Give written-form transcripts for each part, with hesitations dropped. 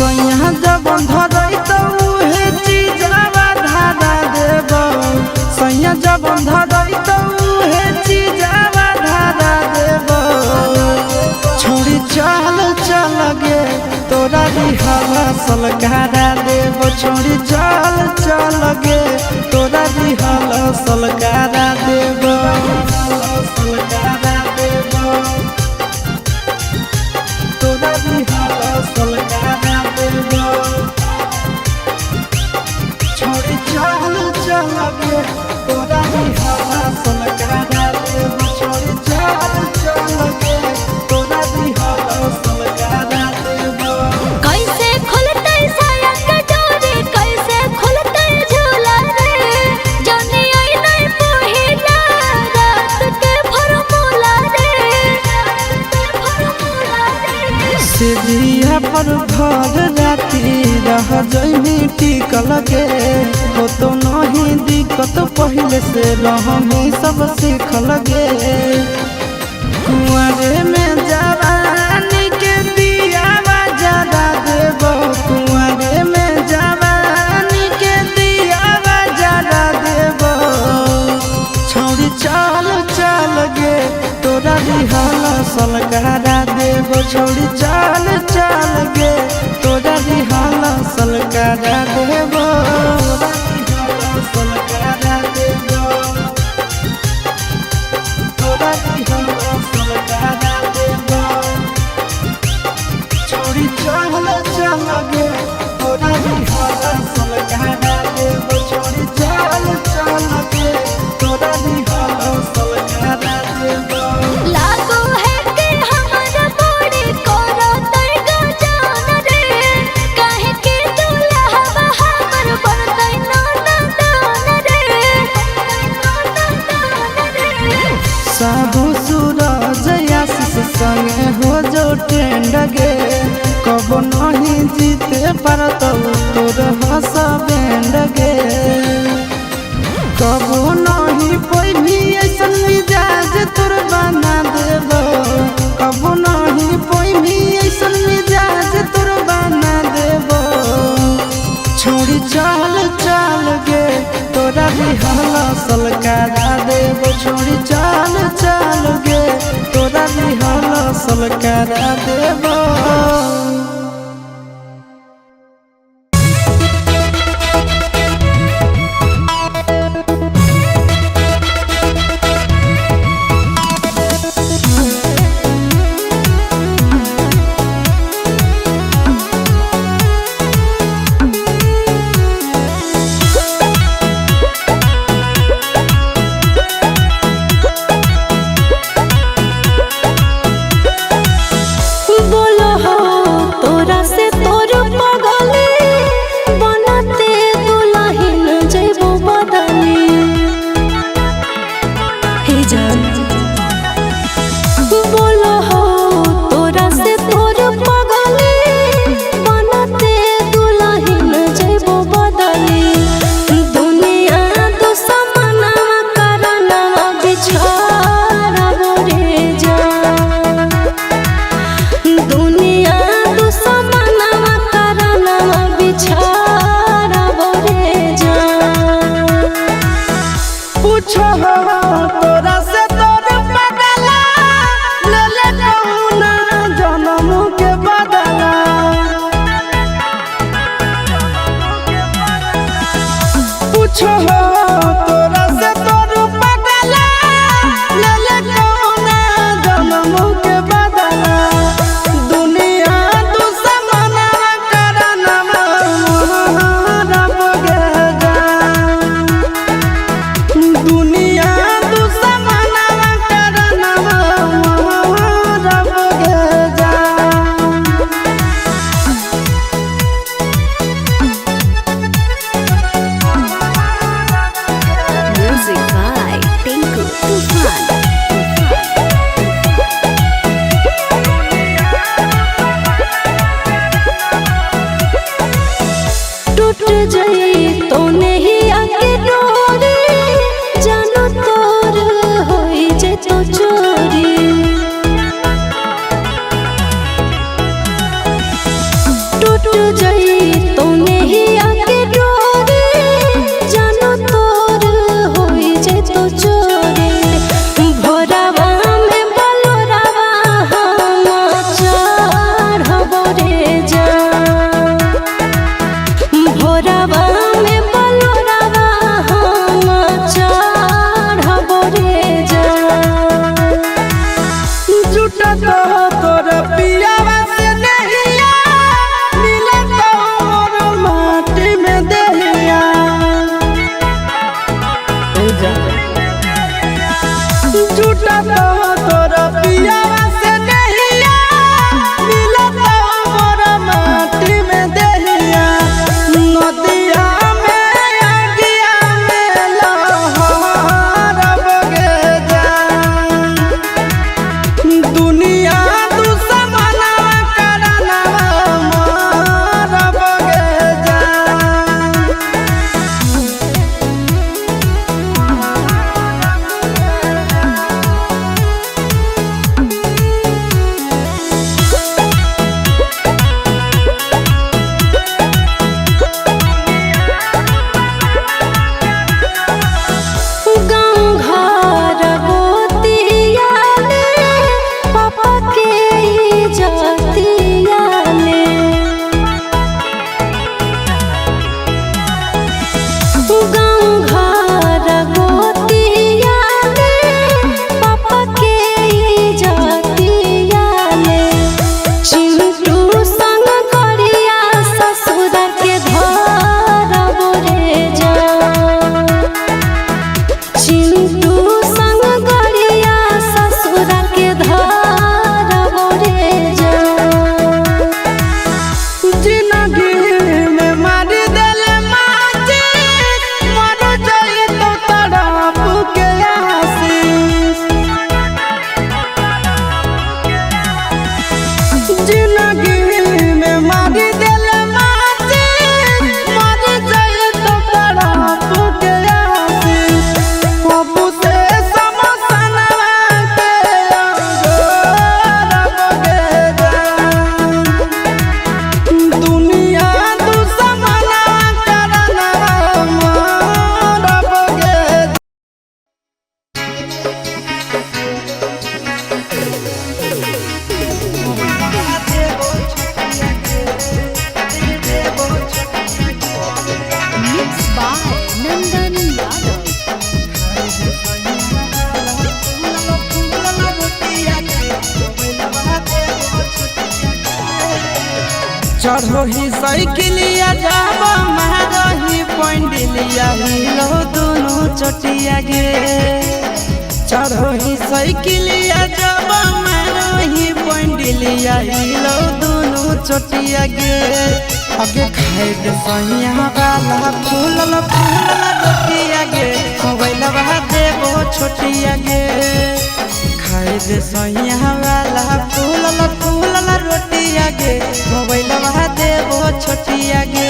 सैया जब धरई तो उहे चीजवा धारा देब सैया जब धरई तो उहे चीजवा धारा देब छोड़ी चल चल गे तोरा दिहला सलकारा देब छोड़ी चल चल गे तोरा दिहला सलकारा देब सलकारा देब तोरा दिहला सलकारा देब छोड़ी चल चल गे तोरा दिहला सलकारा देब छोड़ी चल चल गे तोरा दिहला सलकारा देब कैसे खुलते साया के डोरी कैसे खुलते झूला रे जनी आई नहीं पहिला रात के फॉर्मूला रे सिधिया पर भर राती रह जइनी टिकल गे हो तो नहीं दिक्कत पहले से रहमी सब सीखल गे कुंवारे में जवानी के दिया जरा देब कुंवारे में जवानी के दिया जरा देब छौरी चल चल गे तोरा दिहला सलकारा देब छौरी चल चल गे तोरा दिहला सलकारा देब सलकारा देब तोरा दिहला सलकारा देब छोड़ी चल चल गे तोरा दिहला सलकारा देब छोड़ी चल चल गे तोरा दिहला सलकारा देब लागो है कि हमारा बॉडी कोरा तय गजान रे काहे के दुल्हा हमर बनतै ना दान रे साबु सूरज आशीष संगे हो जो ट्रेंड गे कब नहीं जीते पारत तोर हंस बैंड गे कब नहीं पैनी ऐसन मिजाज तोर बना देब कब नहीं पैनी ऐसन मिजाज तोर बना देब छोड़ी चल चल गे तोरा दिहला सलकारा देब छोड़ी चल चल गे तोरा दिहला सलकारा देब बोलो हो तोरा से तोर पगली बनते दुल्हन जइबो बदली हे जान बोलो हो तोरा से तोर पगली बनते दुल्हन जइबो बदली दुनिया दुश्मना करना बिछारा रे जान दुनिया दुश्मना करना बिछारा रे जान पूछो हो तोरा से तोर पगला ले ले कौना जन्म के बदला पूछो हो तोरा से तोर पगला ले ले कौना जन्म के बदला दुनिया दुश्मना करना रब गे जान दुनिया जाई तो नहीं आके डोरे जानो तोर होई जे तो चोरे भोरावा में बलोरावा हम चढ़ब रे जा भोरावा में बलोरावा हम चढ़ब रे जा झूठा तो तोर पियावा से नहिया मिले तो मोर माटी में देहिया झूठा तो तोर पियावा से नहिया मिले तो मोर माटी में देहिया नदिया में अगिया में लहरब गे जान दुनिया दुश्मना करना मारब गे जान गाँव घर गोतिया ले पापा के इज्जतिया ले गाँव घर गोतिया ले पापा के इज्जतिया ले चिंटू संग करिया ससुर के धरब रे जा चिंटू संग गरिया ससुर के धरब रे जा जिंदगी में मारी देले माची मर जाई तो तड़प के आशीष जिंदगी में मारी देले माची मर जाई तो तड़प के आशीष पप्पू से समसनवा के अंगोरब गे जान दुनिया दुश्मना करना मारब गे मिक्स बाय नंदन यादव चढ़ो ही साइकिलिया जाब मारही पंडिलिया हिलो दोनों चटिया गे चढ़ो ही साइकिलिया जाब मारही पंडिलिया हिलो दोनों चटिया गे आगे खाए दे सहिया वाला फूलल फूलल रोटिया गे मोबाइल बहा देबो छोटिया गे खाए दे सहिया वाला फूलल फूलल रोटिया गे मोबाइल बहा देबो छोटिया गे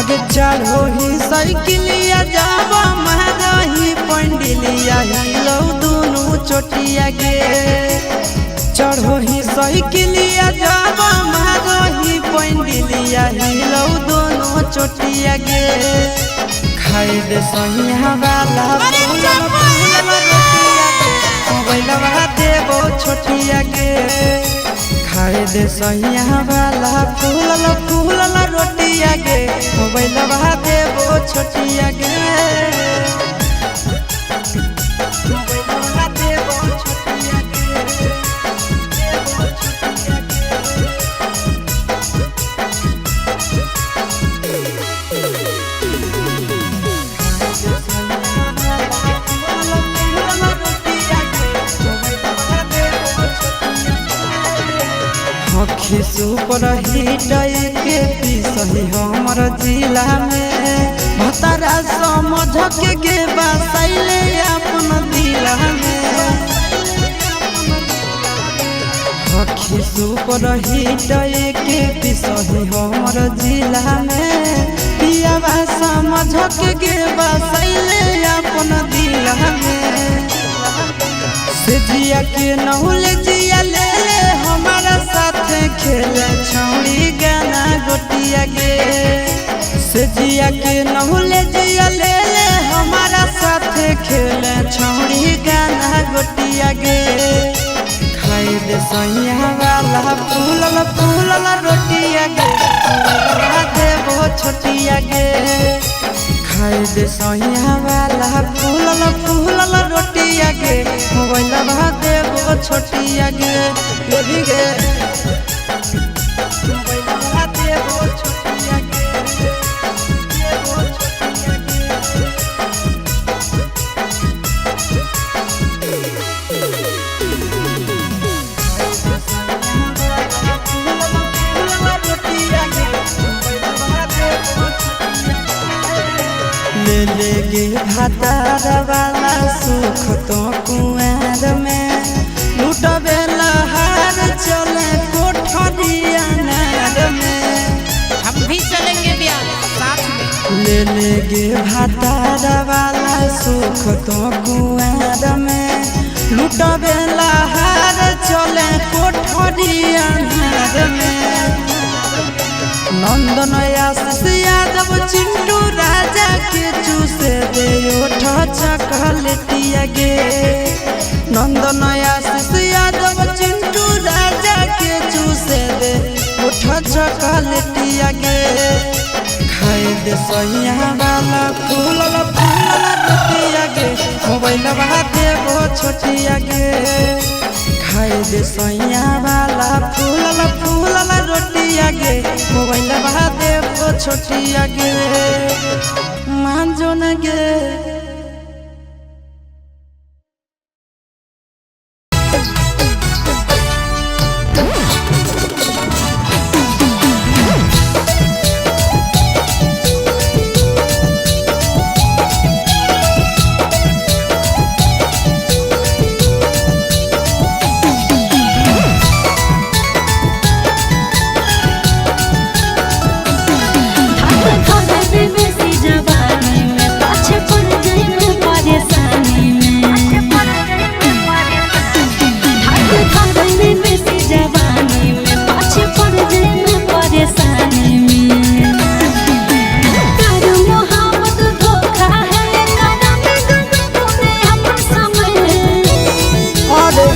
आगे चढ़ो ही साइकिलिया जाब मारही पंडिलिया हिलो दोनों चोटिया गे चढ़ो ही साइकिलिया जाब मारही पंडिलिया हिलो दोनों चोटिया गे खाए दे सहिया वाला फूलल फूलल रोटिया गे मोबाइल बहा देबो छोटिया गे खाए दे सहिया वाला फूलल फूलल रोटिया गे मोबाइल बहा देबो छोटिया गे मोबाइल बहा देबो छोटिया गे देबो छोटिया गे सुपर हिट के सही हमर जिला में भतरा समझ के गे बसैले अपन दिला में हखी सुपर हिट के सही हमर जिला में पियावा समझ के गे बसैले अपन दिला में से जिया के नहुल जिया ले हमारा साथ खेले छौड़ी गाना गोतिया के नहुले जिया ले ले हमारा साथे खेले छौड़ी गाना गोतिया गे खाए दे सैया वाला फूलल फूलल रोटिया गे देवो छोटिया गे खाए दे सैया वाला फूलल फूलल रोटिया गे मोबाइल देवो छोटिया गे बेबी गे मोबाइल देवो छोटिया गे ले ले गे भातार वाला सुख तो कुआर में लुटबे लहार चले कोठरिया नार में हम भी चलेंगे ब्याह साथ में। ले ले गे भातार वाला सुख तो कुआर में लुटबे लहार चले कोठरिया नार में नंदन आशीष यादव चिंटू राजा के चूसे दे ओठ चॉकलेटिया गे नंदन आशीष यादव चिंटू राजा के चूसे दे ओठ चॉकलेटिया गे खाए दे सैया वाला फूलल फूलल रोटिया गे मोबाइल देवो छोटिया गे खाए दे सैया वाला फूलल फूलल रोटिया गे मोबाइल देवो छोटिया गे मान जो न गे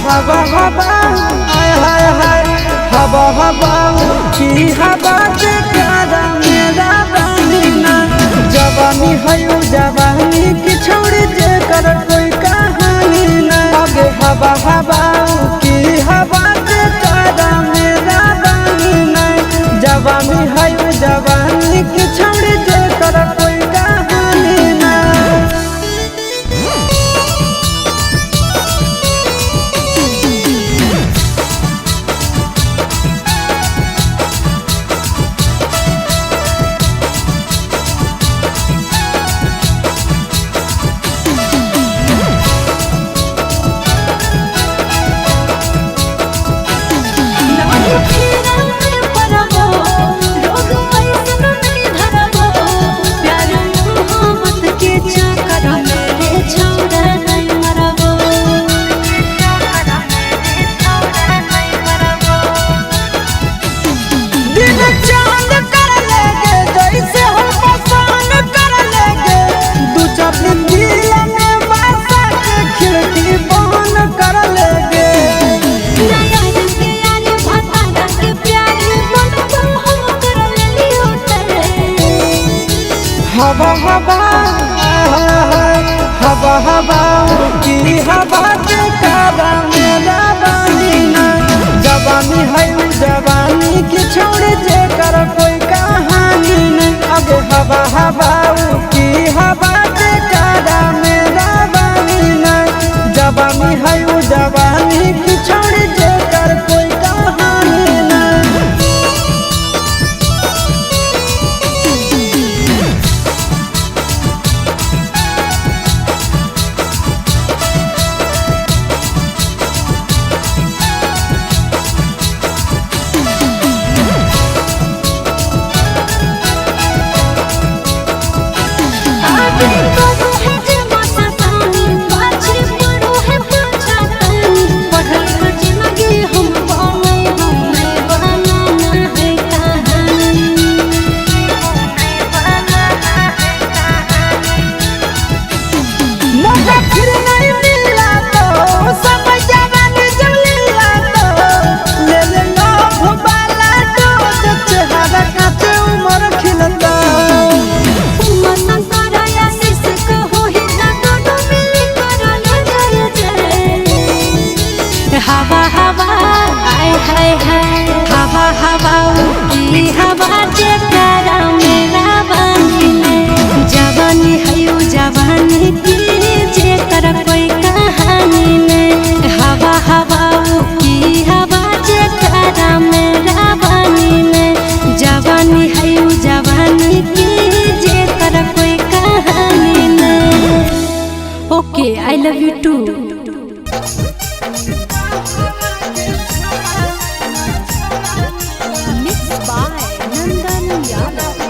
हवा हवा हाय हाय हाय हवा हवा की हवा से प्यारा मेरा बहिना जवानी है जवानी की छोड़ जे कर कोई कहानी ना आगे हवा हवा की हवा से प्यारा मेरा बहिना जवानी है जवानी की छोड़ जे कर कोई कहानी ना हवा हवा हवा हवा की हवा से काबा मेरा बहिना जवानी है जवानी की छोड़ जे कर कोई कहानी नहीं अब हवा हवा की हवा से काबा मेरा बहिना जवानी है जवानी की छोड़ जे कर कोई कहानी नहीं love you too. Mix by Nandan Yadav.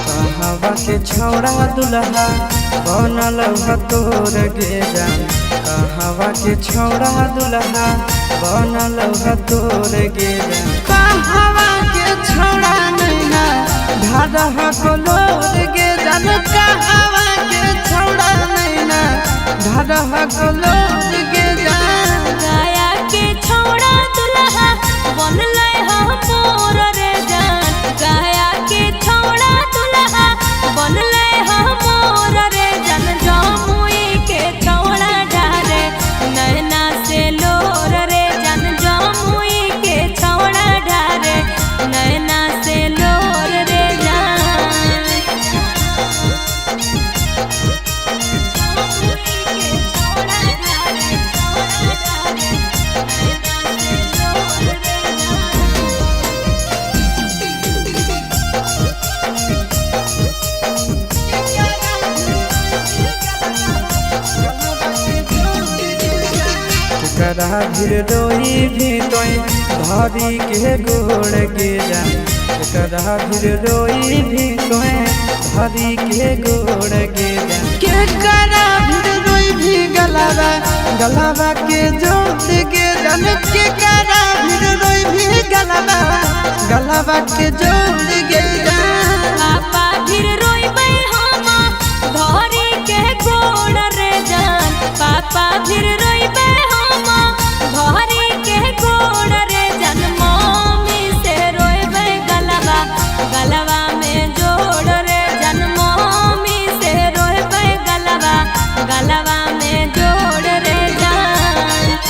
कहवा के छौड़ा दुल्हा बनल तोर गे जान, कहवा के छौड़ा दुल्हा बनल तोर गे जान, कहवा के छौड़ा नैना ढाडह कलोर गे जान, कहवा के छौड़ा नैना ढाडह कलोर गे जान। गाया के छौड़ा दुल्हा बनले मोर रे जान, गाया के छौड़ा दुल्हा बनले मोर रे जान, जमुई के छौड़ा ढारे नैना से लोर रे जान, जमुई के छौड़ा ढारे नैना से लोर रे जान। केकरा भीर रोई भी तोई धरी के गोड़ गे जान, केकरा भीर रोई भी तोई धरी के गोड़ गे जान, केकरा भीर रोई भी गलावा गलावा के जोड़ गे जान, केकरा भीर रोई भी गलावा गलावा के जोड़ गे जान। पापा फिर रोइबे हम धरी के गोड़ रे जान, पापा फिर रोइबे हम धरी के गोड़ रे जान, मम्मी से रोइबे गलवा गलवा में जोड़ रे जान, मम्मी से रोइबे गलवा गलवा में जोड़ रे जान।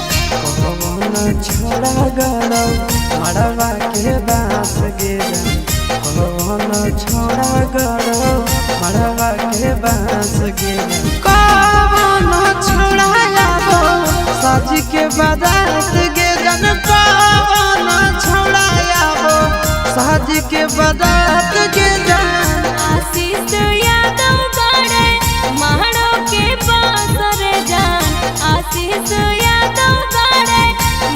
कौन छोड़ा गड़ौ मड़वा के बास गे जान, कौन छोड़ा गड़ौ मड़वा के बास गे जान, कौन छोड़ा आबो साज के बारात गे जान, कौन छोड़ा आबो साज के बारात गे जान। आशीष यादव गड़े महड़ो के पास रे जान, आशीष यादव गड़े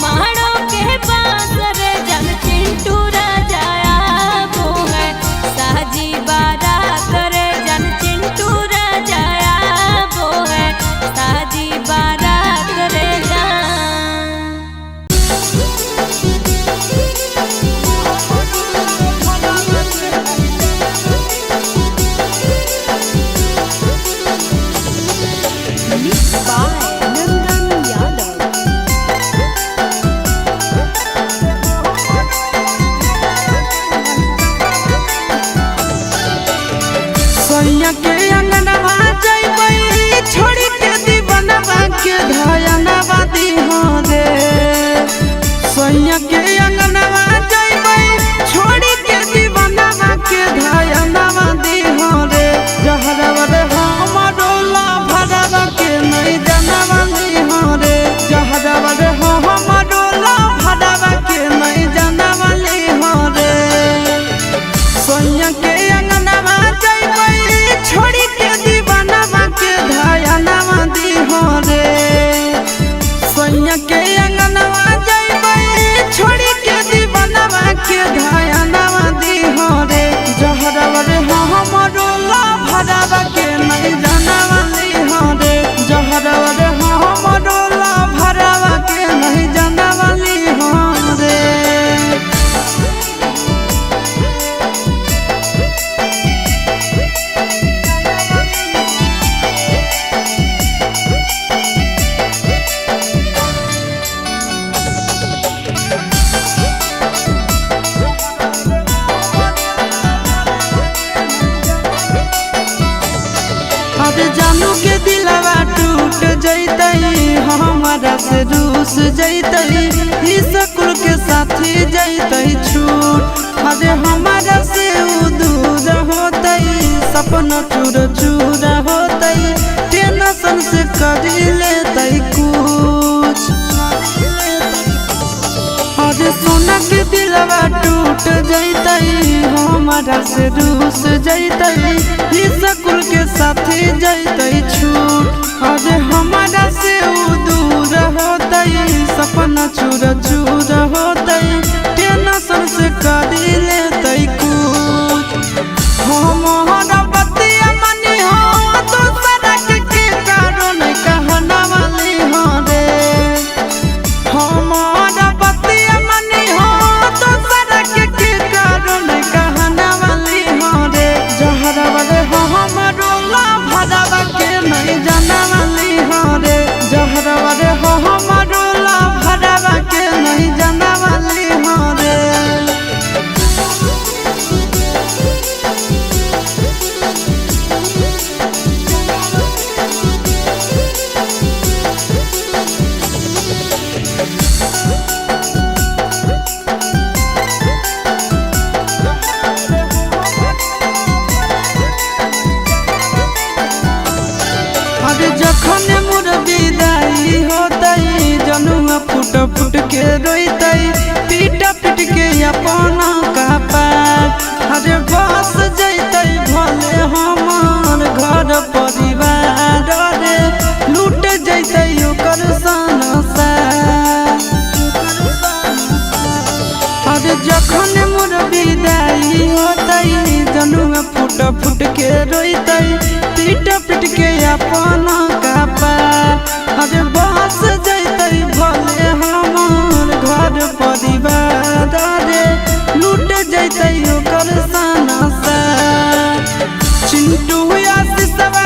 महड़ो के पास रे जान, चिंटू राजा आबो है साजी बारात रे जान, चिंटू राजा आबो है साजी बारात रे जान। Mix by Nandan Yadav. सैया के अंगनवा जइबै छोड़ी के दीवानवा के धयनवा दीहो रे, सैया के अंगनवा जइबै छोड़ी के दीवानवा के धयनवा दीहो रे, जहरवा रे हमरो ला भरवा के नहीं जानवा दीहो रे, जहरवा रे हमरो ला भरवा के नहीं जानवा दीहो रे। सैया के अंगनवा जइबै छोड़ी के दीवानवा के धयनवा दीहो रे, सैया के अंगनवा जइबै छोड़ी के जानू के दिलवा टूट जैतई हमारा से रूस जैतई ई स्कूल के साथी जैतई छूट अरे हमारा से उ दूर होतई सपना चूर चूर होतई टेंशन से कर लेतई कुछ अरे सोना के दिलवा टूट जैतई हमारा से रूस जैतई ई स्कूल के साथी जैतई छूट अरे हमारा से उ दूर होतई सपना चूर चूर होतई टेंशन से कर लेतई कुछ हमारा बतिया मनी हो तो सड़क के कारण कहना वाली हो रे हमारा बतिया मनी हो तो सड़क के कारण कहना वाली हो रे जहरवा रे हमारो ला भरवा के नहीं जाना वाली हो रे जहरवा रे हमारो ला भरवा के नहीं जाना वाली हो रे अरे जखन मोर विदाई होतई जनुआ फुट फुट के रोतई पीट पीट के अपना कपार अरे बस जैतई भले हमार घर परिवार रे लूट जैतई ओकर संसार अरे जखन मोर विदाई होतई जनुआ फुट फुट के रोतई पीट पीट के अपना कपार अरे बस जैतई भले हमार घर परिवार रे लूट जैतई ओकर संसार चिंटू आशीषवा